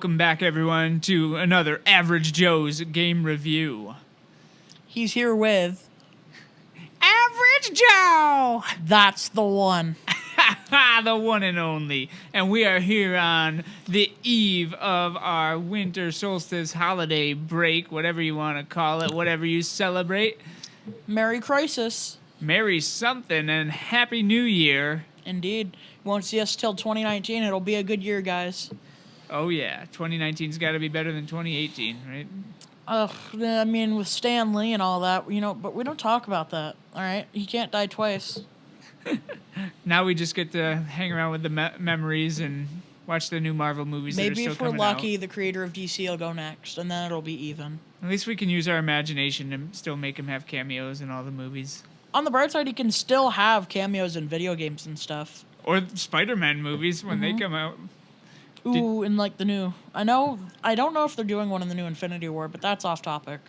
Welcome back, everyone, to another Average Joe's Game Review. He's here with... Average Joe! That's the one. The one and only. And we are here on the eve of our winter solstice holiday break, whatever you want to call it, whatever you celebrate. Merry Crisis. Merry something and Happy New Year. Indeed. You won't see us till 2019. It'll be a good year, guys. Oh, yeah. 2019's got to be better than 2018, right? I mean, with Stan Lee and all that, you know, but we don't talk about that, all right? He can't die twice. Now we just get to hang around with the memories and watch the new Marvel movies that are Maybe still if we're coming lucky, out. the creator of DC will go next, and then it'll be even. At least we can use our imagination and still make him have cameos in all the movies. On the bright side, he can still have cameos in video games and stuff. Or Spider-Man movies when they come out. Ooh, and like the new... I don't know if they're doing one in the new Infinity War, but that's off topic.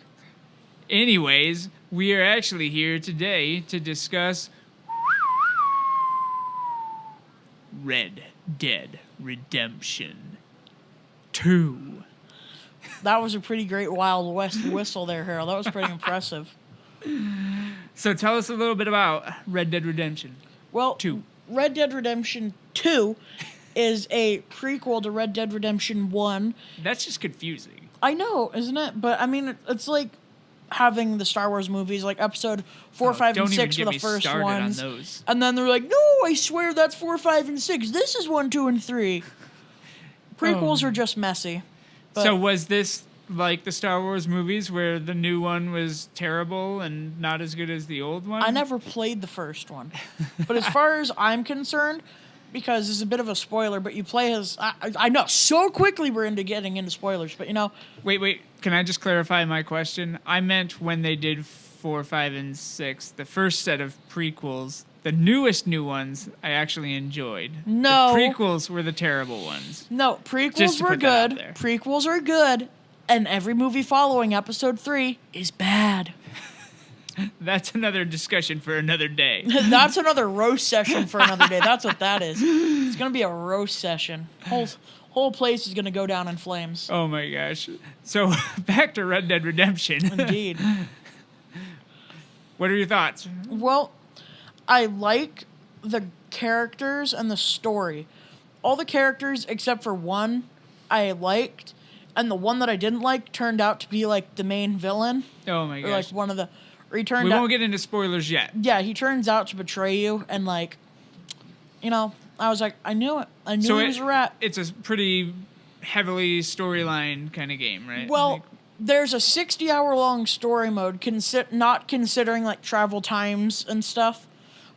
Anyways, we are actually here today to discuss Red Dead Redemption 2. That was a pretty great Wild West whistle there, Harold. That was pretty impressive. So tell us a little bit about Red Dead Redemption. Well, 2. Red Dead Redemption 2 is a prequel to Red Dead Redemption 1. That's just confusing. I know, isn't it? But, I mean, it's like having the Star Wars movies, like episode 4, 5, and 6 for the first ones. On those. And then they're like, no, I swear that's 4, 5, and 6. This is 1, 2, and 3. Prequels are just messy. So was this like the Star Wars movies where the new one was terrible and not as good as the old one? I never played the first one. But as far as I'm concerned, because it's a bit of a spoiler, but you play as... I know, so quickly we're into getting into spoilers, but you know... Wait, can I just clarify my question? I meant when they did 4, 5, and 6, the first set of prequels, the newest new ones, I actually enjoyed. No. The prequels were the terrible ones. No, prequels Just to were put that out good. there. Prequels are good. And every movie following episode 3 is bad. That's another discussion for another day. That's another roast session for another day. That's what that is. It's going to be a roast session. Whole place is going to go down in flames. Oh my gosh. So back to Red Dead Redemption. Indeed. What are your thoughts? Well, I like the characters and the story. All the characters except for one I liked. And the one that I didn't like turned out to be like the main villain. Oh my gosh. Or like one of the... We won't get into spoilers yet. Yeah, he turns out to betray you, and like, you know, I was like, I knew it. I knew he was a rat. It's a pretty heavily storyline kind of game, right? Well, there's a 60-hour-long story mode, not considering like travel times and stuff,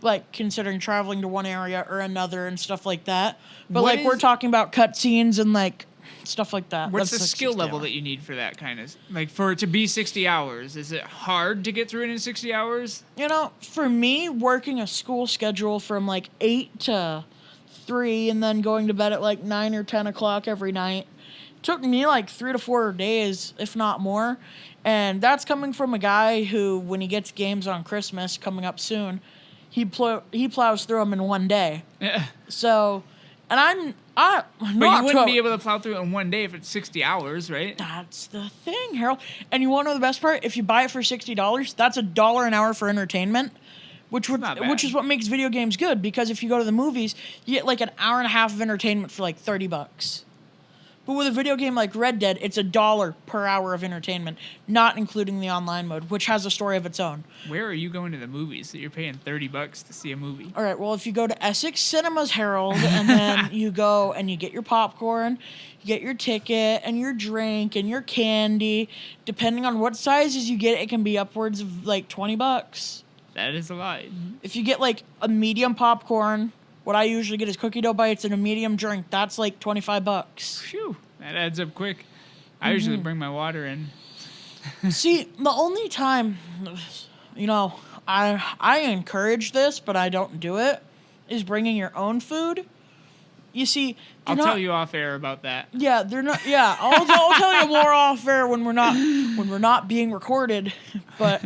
like considering traveling to one area or another and stuff like that. But like we're talking about cutscenes and like stuff like that. What's That's the skill level that you need for that kind of... Like, for it to be 60 hours, is it hard to get through it in 60 hours? You know, for me, working a school schedule from, like, 8 to 3 and then going to bed at, like, 9 or 10 o'clock every night took me, like, 3 to 4 days, if not more. And that's coming from a guy who, when he gets games on Christmas coming up soon, he plows through them in one day. Yeah. So... And but you wouldn't be able to plow through it in one day if it's 60 hours, right? That's the thing, Harold. And you want to know the best part? If you buy it for $60, that's $1 an hour for entertainment, which is what makes video games good. Because if you go to the movies, you get like an hour and a half of entertainment for like $30. But with a video game like Red Dead, it's $1 per hour of entertainment, not including the online mode, which has a story of its own. Where are you going to the movies that you're paying $30 to see a movie? All right, well, if you go to Essex Cinemas, Harold, and then you go and you get your popcorn, you get your ticket and your drink and your candy, depending on what sizes you get, it can be upwards of like $20. That is a lot. If you get like a medium popcorn, what I usually get is cookie dough bites and a medium drink. That's like $25. Phew, that adds up quick. I usually bring my water in. See, the only time, you know, I encourage this, but I don't do it, is bringing your own food. You see, I'll tell you off air about that. Yeah, they're not. Yeah, I'll tell you more off air when we're not being recorded. But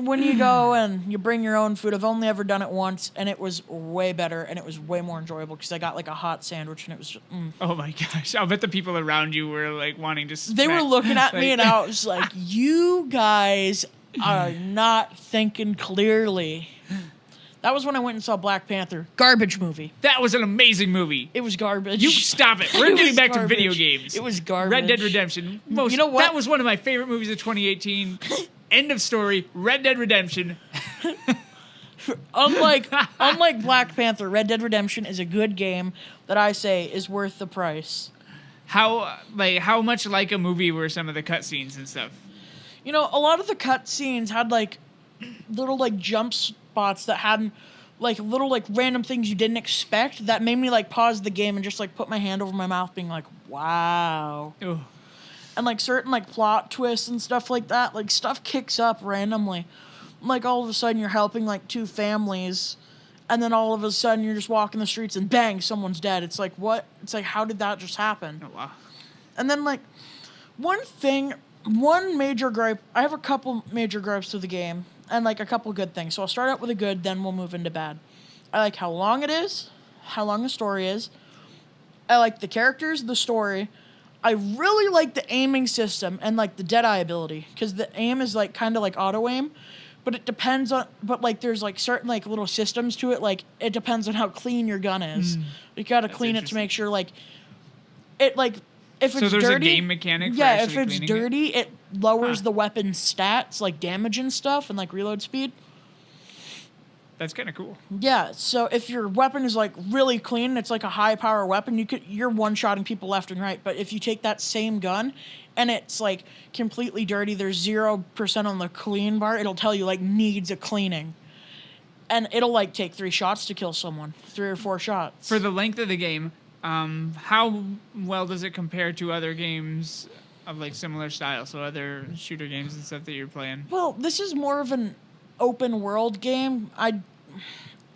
when you go and you bring your own food, I've only ever done it once, and it was way better, and it was way more enjoyable because I got like a hot sandwich, and it was just, Oh my gosh! I'll bet the people around you were like wanting to. They were looking at me, and I was like, "You guys are not thinking clearly." That was when I went and saw Black Panther. Garbage movie. That was an amazing movie. It was garbage. You stop it. We're getting back to video garbage. games. It was garbage. Red Dead Redemption. You know what? That was one of my favorite movies of 2018. End of story. Red Dead Redemption. Unlike Black Panther, Red Dead Redemption is a good game that I say is worth the price. How much like a movie were some of the cutscenes and stuff? You know, a lot of the cutscenes had like little like jump spots that had like little like random things you didn't expect that made me like pause the game and just like put my hand over my mouth being like, wow. Ugh. And like certain like plot twists and stuff like that, like stuff kicks up randomly. Like all of a sudden you're helping like two families, and then all of a sudden you're just walking the streets and bang, someone's dead. It's like, what? It's like, how did that just happen? Oh, wow. And then like one major gripe, I have a couple major gripes to the game and like a couple good things. So I'll start out with a good, then we'll move into bad. I like how long it is, how long the story is. I like the characters, the story. I really like the aiming system and like the Deadeye ability, because the aim is like kind of like auto aim, but it depends on, but like there's like certain like little systems to it. Like it depends on how clean your gun is. You gotta clean it to make sure like it like if it's dirty. So there's a game mechanic. Yeah, if it's dirty, it lowers the weapon's stats, like damage and stuff, and like reload speed. That's kind of cool. Yeah, so if your weapon is like really clean, it's like a high power weapon, you're one-shotting people left and right. But if you take that same gun and it's like completely dirty, there's 0% on the clean bar, it'll tell you like needs a cleaning. And it'll like take 3 shots to kill someone, 3 or 4 shots. For the length of the game, how well does it compare to other games of like similar style? So other shooter games and stuff that you're playing? Well, this is more of an open world game.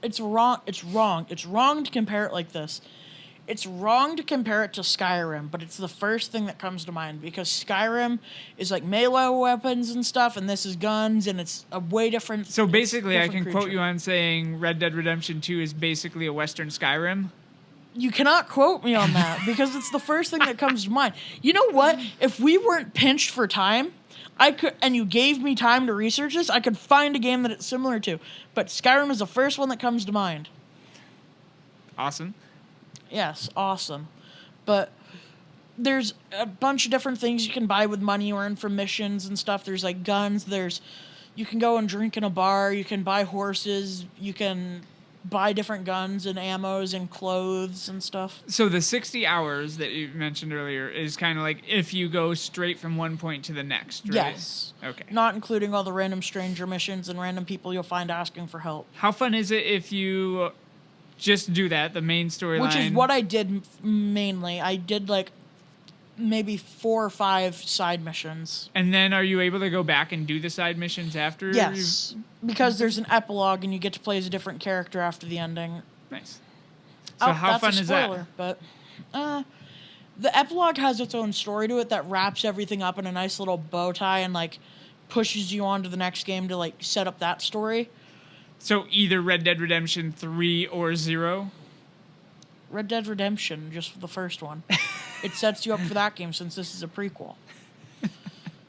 It's wrong to compare it like this. It's wrong to compare it to Skyrim, but it's the first thing that comes to mind, because Skyrim is like melee weapons and stuff, and this is guns, and it's a way different. So basically, I can creature. quote you on saying Red Dead Redemption 2 is basically a Western Skyrim. You cannot quote me on that, because it's the first thing that comes to mind. You know what? If we weren't pinched for time, I could, and you gave me time to research this, I could find a game that it's similar to. But Skyrim is the first one that comes to mind. Awesome. Yes, awesome. But there's a bunch of different things you can buy with money you earn from missions and stuff. There's like guns, you can go and drink in a bar, you can buy horses, you can buy different guns and ammos and clothes and stuff. So the 60 hours that you mentioned earlier is kind of like if you go straight from one point to the next, right? Yes. Okay. Not including all the random stranger missions and random people you'll find asking for help. How fun is it if you just do that, the main storyline? Which is what I did mainly. I did like maybe 4 or 5 side missions. And then are you able to go back and do the side missions after? Yes, because there's an epilogue and you get to play as a different character after the ending. Nice. So how fun is that? But the epilogue has its own story to it that wraps everything up in a nice little bow tie and like pushes you on to the next game to like set up that story. So either Red Dead Redemption 3 or 0? Red Dead Redemption, just the first one. It sets you up for that game since this is a prequel.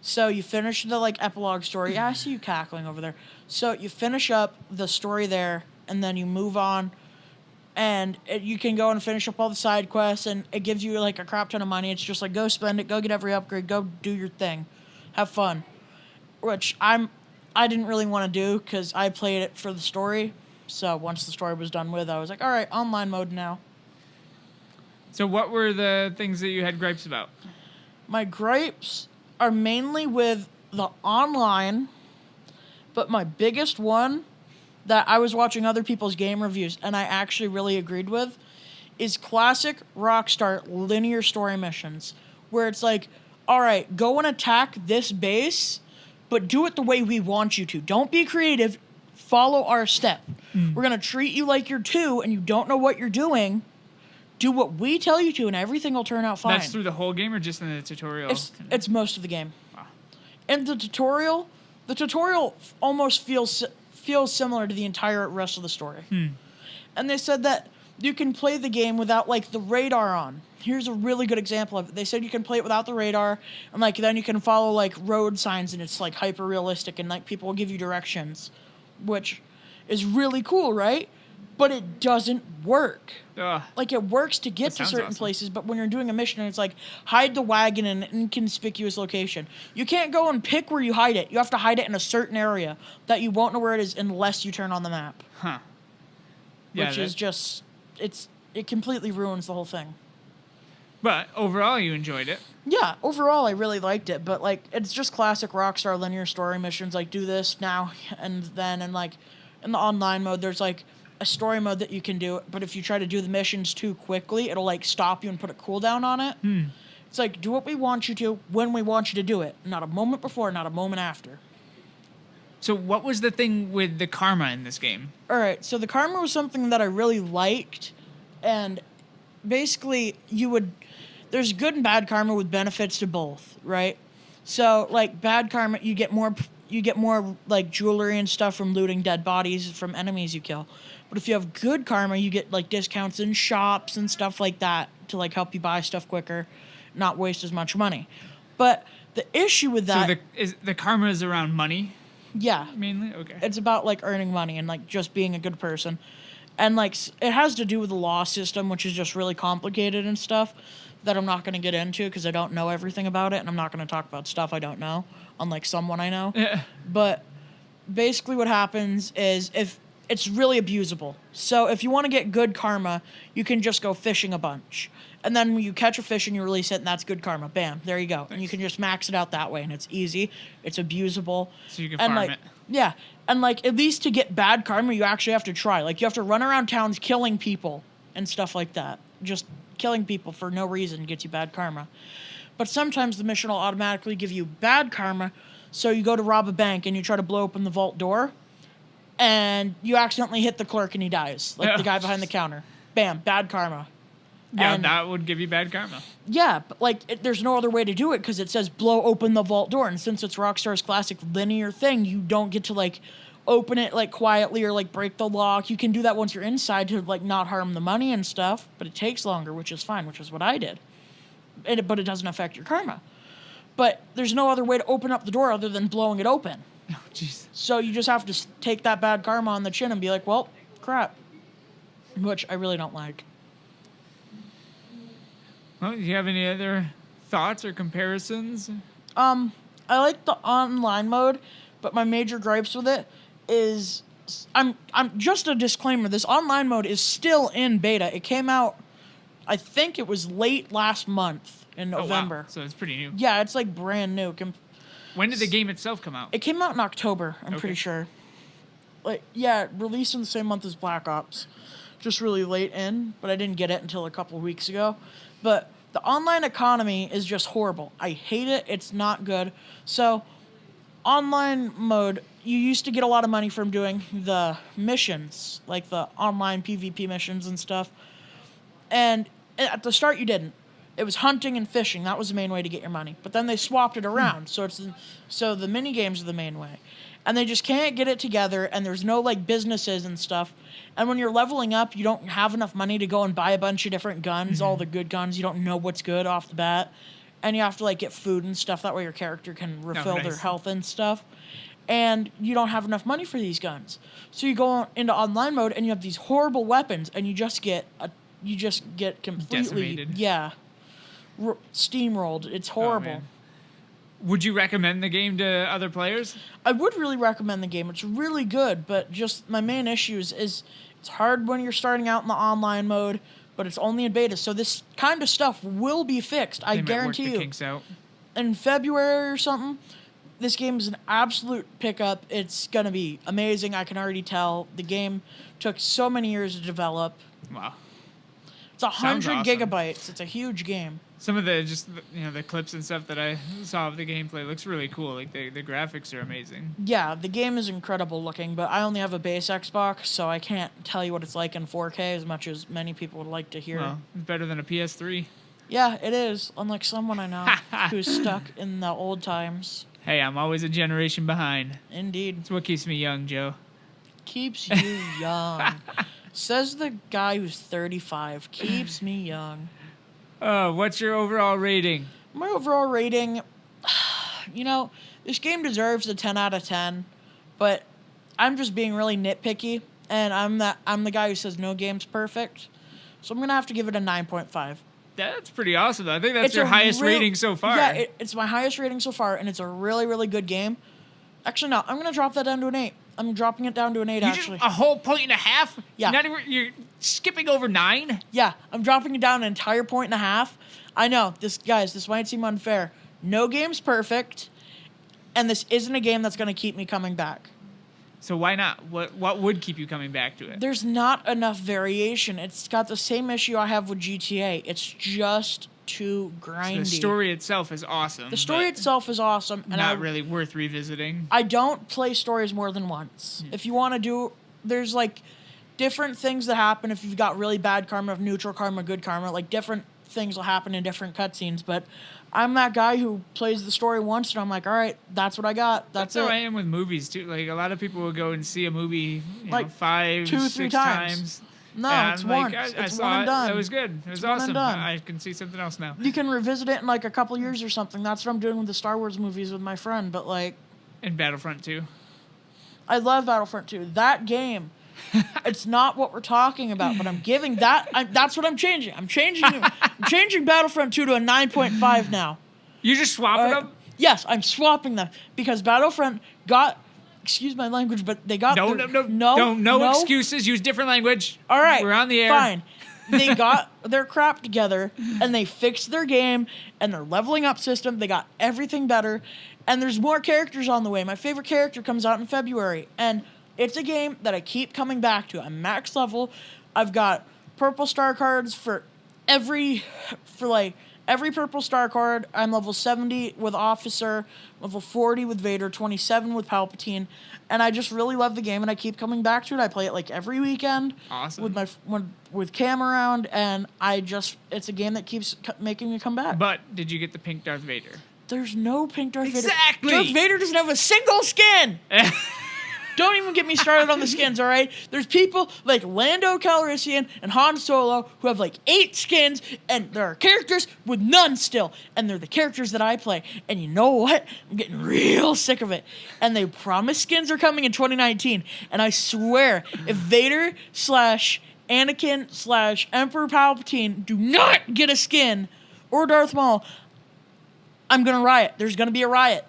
So you finish the like epilogue story. Yeah, I see you cackling over there. So you finish up the story there, and then you move on, and you can go and finish up all the side quests, and it gives you like a crap ton of money. It's just like, go spend it, go get every upgrade, go do your thing, have fun. Which I didn't really want to do because I played it for the story. So once the story was done with, I was like, all right, online mode now. So what were the things that you had gripes about? My gripes are mainly with the online, but my biggest one that I was watching other people's game reviews and I actually really agreed with is classic Rockstar linear story missions, where it's like, all right, go and attack this base, but do it the way we want you to. Don't be creative. Follow our step. We're going to treat you like you're 2 and you don't know what you're doing. Do what we tell you to, and everything will turn out fine. That's through the whole game or just in the tutorial? It's most of the game. Wow. In the tutorial, The tutorial almost feels similar to the entire rest of the story. And they said that you can play the game without, like, the radar on. Here's a really good example of it. They said you can play it without the radar, and, like, then you can follow, like, road signs, and it's, like, hyper-realistic, and, like, people will give you directions, which is really cool, right? But it doesn't work. Like, it works to get to certain places, but when you're doing a mission and it's like, hide the wagon in an inconspicuous location, you can't go and pick where you hide it. You have to hide it in a certain area that you won't know where it is unless you turn on the map. Huh. Yeah, which is just, it completely ruins the whole thing. But overall, you enjoyed it. Yeah, overall, I really liked it. But, like, it's just classic Rockstar linear story missions. Like, do this now and then. And, like, in the online mode, there's, like, a story mode that you can do. But if you try to do the missions too quickly, it'll, like, stop you and put a cooldown on it. It's like, do what we want you to when we want you to do it. Not a moment before, not a moment after. So what was the thing with the karma in this game? All right, so the karma was something that I really liked. And basically, there's good and bad karma with benefits to both, right? So, like, bad karma, you get more like jewelry and stuff from looting dead bodies from enemies you kill. But if you have good karma, you get, like, discounts in shops and stuff like that to, like, help you buy stuff quicker, not waste as much money. But the issue with that, so the karma is around money? Yeah, mainly. Okay. It's about, like, earning money and, like, just being a good person. And, like, it has to do with the law system, which is just really complicated and stuff that I'm not going to get into because I don't know everything about it, and I'm not going to talk about stuff I don't know, unlike someone I know. But basically what happens is if it's really abusable. So if you want to get good karma, you can just go fishing a bunch. And then when you catch a fish and you release it, and that's good karma. Bam, there you go. Thanks. And you can just max it out that way, and it's easy. It's abusable. So you can farm it. Yeah. And, like, at least to get bad karma, you actually have to try. Like, you have to run around towns killing people and stuff like that. Just killing people for no reason gets you bad karma. But sometimes the mission will automatically give you bad karma, so you go to rob a bank and you try to blow open the vault door, and you accidentally hit the clerk and he dies. Like, the guy behind the counter. Bam, bad karma. Yeah, and that would give you bad karma. Yeah, but, like, there's no other way to do it because it says blow open the vault door. And since it's Rockstar's classic linear thing, you don't get to, like, open it, like, quietly or, like, break the lock. You can do that once you're inside to, like, not harm the money and stuff. But it takes longer, which is fine, which is what I did. But it doesn't affect your karma. But there's no other way to open up the door other than blowing it open. Oh, jeez. So you just have to take that bad karma on the chin and be like, well, crap. Which I really don't like. Well, do you have any other thoughts or comparisons? I like the online mode, but my major gripes with it is I'm just a disclaimer. This online mode is still in beta. It came out, I think it was late last month in November. Oh, wow. So it's pretty new. Yeah, it's like brand new. When did the game itself come out? It came out in October, I'm pretty sure. Like, yeah, released in the same month as Black Ops. Just really late in, but I didn't get it until a couple of weeks ago. But the online economy is just horrible. I hate it. It's not good. So, online mode, you used to get a lot of money from doing the missions, like the online PvP missions and stuff. And at the start, you didn't. It was hunting and fishing. That was the main way to get your money. But then they swapped it around. So the mini games are the main way. And they just can't get it together, and there's no, like, businesses and stuff. And when you're leveling up, you don't have enough money to go and buy a bunch of different guns, all the good guns. You don't know what's good off the bat. And you have to, like, get food and stuff. That way your character can refill their health and stuff. And you don't have enough money for these guns. So you go into online mode, and you have these horrible weapons, and you just get completely... decimated. Yeah. Steamrolled. It's horrible. Oh, would you recommend the game to other players? I would really recommend the game. It's really good, but just my main issues is it's hard when you're starting out in the online mode, but it's only in beta. So this kind of stuff will be fixed. I guarantee you. Work the kinks out. In February or something, this game is an absolute pickup. It's going to be amazing. I can already tell. The game took so many years to develop. Wow. It's 100 awesome. gigabytes. It's a huge game. Some of the clips and stuff that I saw of the gameplay looks really cool. Like the graphics are amazing. Yeah, the game is incredible looking, but I only have a base Xbox, so I can't tell you what it's like in 4K as much as many people would like to hear. Well, it's better than a PS3. Yeah, it is. Unlike someone I know who's stuck in the old times. Hey, I'm always a generation behind. Indeed. It's what keeps me young, Joe. Keeps you young. Says the guy who's 35. Keeps me young. What's your overall rating? My overall rating, this game deserves a 10 out of 10, but I'm just being really nitpicky, and I'm the guy who says no game's perfect, so I'm going to have to give it a 9.5. That's pretty awesome, though. I think that's your highest rating so far. Yeah, it's my highest rating so far, and it's a really, really good game. Actually, no, I'm going to drop that down to an 8. I'm dropping it down to an 8, actually. Just a whole point and a half? Yeah. You're skipping over 9? Yeah, I'm dropping it down an entire point and a half. I know, this might seem unfair. No game's perfect, and this isn't a game that's going to keep me coming back. So why not? What would keep you coming back to it? There's not enough variation. It's got the same issue I have with GTA. It's just too grindy. So the story itself is awesome. The story itself is awesome. And not really worth revisiting. I don't play stories more than once. If you want to do... There's, like, different things that happen if you've got really bad karma, neutral karma, good karma. Like, different things will happen in different cutscenes. But I'm that guy who plays the story once, and I'm like, all right, that's what I got. That's it. That's how I am with movies, too. Like, a lot of people will go and see a movie, like 5, 2, 3 6 times. No, and it's I'm once. I It's saw one and it. done. It was good. It was It's one and awesome. done. I can see something else now. You can revisit it in, like, a couple years or something. That's what I'm doing with the Star Wars movies with my friend. But, like... And Battlefront 2. I love Battlefront 2. That game, it's not what we're talking about, but I'm giving that... that's what I'm changing. I'm changing Battlefront 2 to a 9.5 now. You just swapping them? Yes, I'm swapping them. Because Battlefront got... Excuse my language, but they got... No excuses. Use different language. All right. We're on the air. Fine. They got their crap together, and they fixed their game, and their leveling up system. They got everything better, and there's more characters on the way. My favorite character comes out in February, and it's a game that I keep coming back to. I'm max level. I've got purple star cards for every purple star card. I'm level 70 with Officer, level 40 with Vader, 27 with Palpatine, and I just really love the game, and I keep coming back to it. I play it like every weekend. Awesome. With Cam around, and it's a game that keeps making me come back. But did you get the pink Darth Vader? There's no pink Darth Vader. Exactly. Darth Vader doesn't have a single skin. Don't even get me started on the skins, all right? There's people like Lando Calrissian and Han Solo who have like 8 skins, and there are characters with none still, and they're the characters that I play. And you know what? I'm getting real sick of it. And they promise skins are coming in 2019, and I swear, if Vader / Anakin / Emperor Palpatine do not get a skin, or Darth Maul, I'm gonna riot. There's gonna be a riot.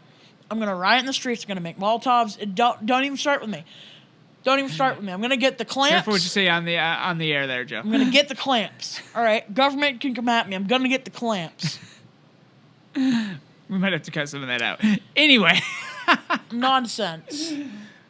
I'm going to riot in the streets. I'm going to make Molotovs. Don't even start with me. Don't even start with me. I'm going to get the clamps. Careful what you say on the air there, Joe. I'm going to get the clamps. All right? Government can come at me. I'm going to get the clamps. We might have to cut some of that out. Anyway. Nonsense.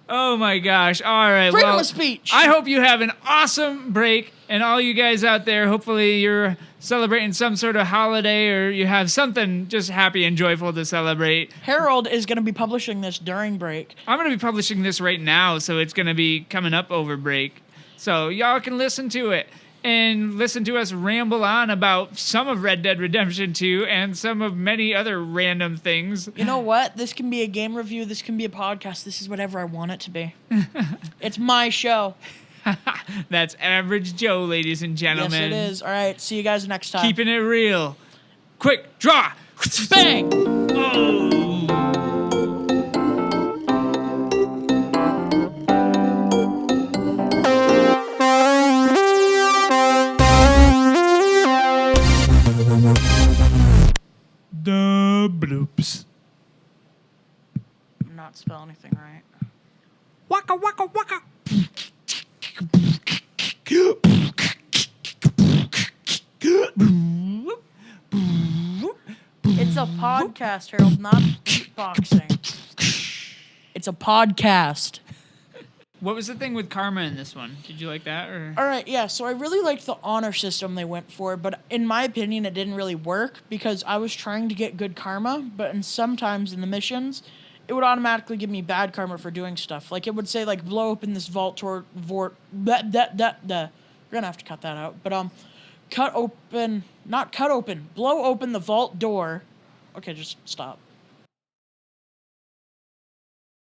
Oh, my gosh. All right. Freedom of speech. I hope you have an awesome break. And all you guys out there, hopefully you're celebrating some sort of holiday, or you have something just happy and joyful to celebrate. Harold is going to be publishing this during break. I'm going to be publishing this right now, so it's going to be coming up over break. So y'all can listen to it and listen to us ramble on about some of Red Dead Redemption 2 and some of many other random things. You know what? This can be a game review. This can be a podcast. This is whatever I want it to be. It's my show. That's Average Joe, ladies and gentlemen. Yes, it is. All right. See you guys next time. Keeping it real. Quick, draw. Bang. Oh. The bloops. Not spell anything right. Waka waka waka. It's a podcast, Harold, not beatboxing. It's a podcast. What was the thing with karma in this one? Did you like that? Or? All right, yeah, so I really liked the honor system they went for, but in my opinion, it didn't really work because I was trying to get good karma, but sometimes in the missions, it would automatically give me bad karma for doing stuff. Like, it would say, like, blow open this vault We're gonna have to cut that out. But, blow open the vault door. Okay, just stop.